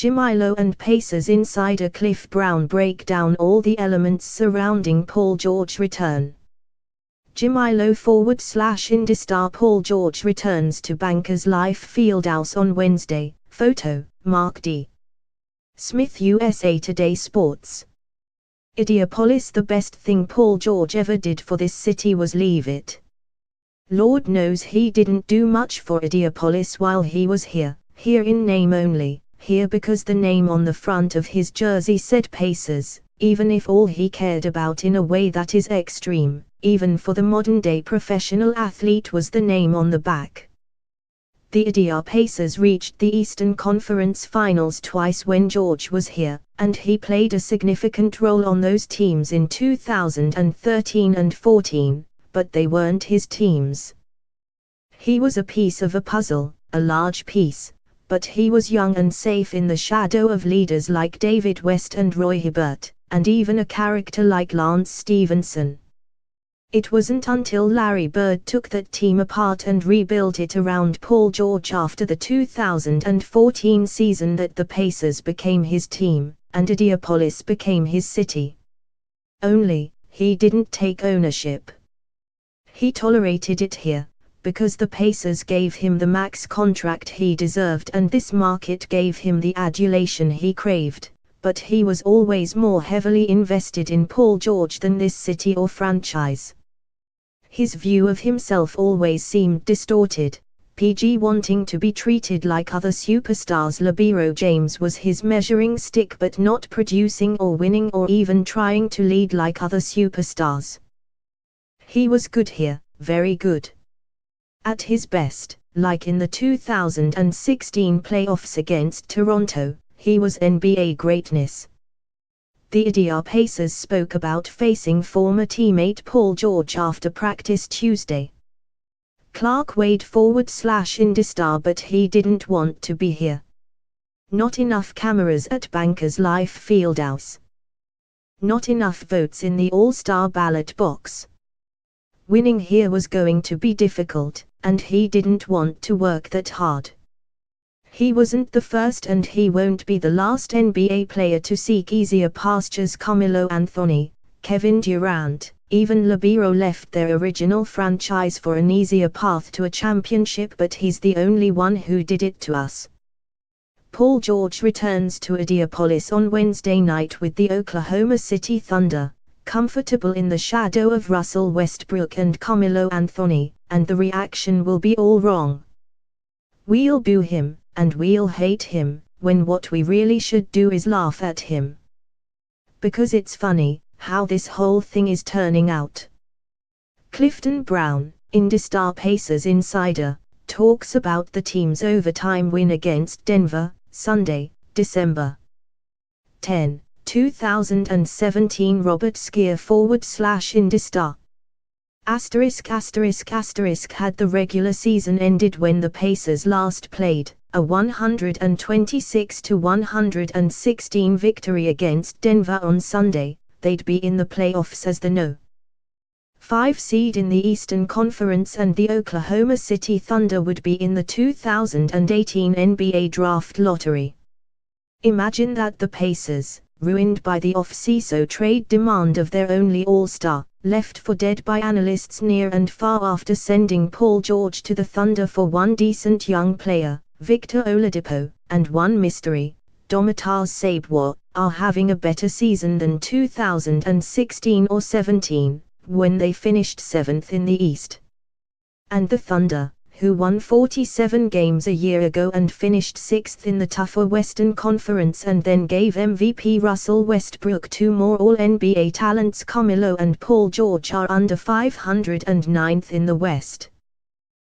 Jamilo and Pacers insider Cliff Brown break down all the elements surrounding Paul George's return. Jamilo /Indy star Paul George returns to Bankers Life Fieldhouse on Wednesday. Photo, Mark D. Smith, USA Today Sports. Ideapolis. The best thing Paul George ever did for this city was leave it. Lord knows he didn't do much for Ideapolis while he was here in name only, here because the name on the front of his jersey said Pacers, even if all he cared about in a way that is extreme, even for the modern-day professional athlete, was the name on the back. The Idea Pacers reached the Eastern Conference Finals twice when George was here, and he played a significant role on those teams in 2013 and 14, but they weren't his teams. He was a piece of a puzzle, a large piece, but he was young and safe in the shadow of leaders like David West and Roy Hibbert, and even a character like Lance Stevenson. It wasn't until Larry Bird took that team apart and rebuilt it around Paul George after the 2014 season that the Pacers became his team, and Ideapolis became his city. Only, he didn't take ownership. He tolerated it here, because the Pacers gave him the max contract he deserved and this market gave him the adulation he craved, but he was always more heavily invested in Paul George than this city or franchise. His view of himself always seemed distorted, PG wanting to be treated like other superstars. LeBron James was his measuring stick, but not producing or winning or even trying to lead like other superstars. He was good here, very good. At his best, like in the 2016 playoffs against Toronto, he was NBA greatness. The Idea Pacers spoke about facing former teammate Paul George after practice Tuesday. Clark Wade /Indy star, but he didn't want to be here. Not enough cameras at Bankers Life Fieldhouse. Not enough votes in the All-Star ballot box. Winning here was going to be difficult, and he didn't want to work that hard. He wasn't the first and he won't be the last NBA player to seek easier pastures. Carmelo Anthony, Kevin Durant, even LeBron left their original franchise for an easier path to a championship, but he's the only one who did it to us. Paul George returns to Ideapolis on Wednesday night with the Oklahoma City Thunder, comfortable in the shadow of Russell Westbrook and Carmelo Anthony, and the reaction will be all wrong. We'll boo him, and we'll hate him, when what we really should do is laugh at him. Because it's funny, how this whole thing is turning out. Clifton Brown, Indy star Pacers insider, talks about the team's overtime win against Denver, Sunday, December 10, 2017. Robert Skier /Indy star. Had the regular season ended when the Pacers last played, a 126-116 victory against Denver on Sunday, they'd be in the playoffs as the No. 5 seed in the Eastern Conference, and the Oklahoma City Thunder would be in the 2018 NBA Draft Lottery. Imagine that. The Pacers, ruined by the off-season trade demand of their only All-Star, left for dead by analysts near and far after sending Paul George to the Thunder for one decent young player, Victor Oladipo, and one mystery, Domantas Sabonis, are having a better season than 2016 or 17, when they finished 7th in the East. And the Thunder, who won 47 games a year ago and finished 6th in the tougher Western Conference and then gave MVP Russell Westbrook 2 more All-NBA talents Carmelo and Paul George, are under 500 and 9th in the West.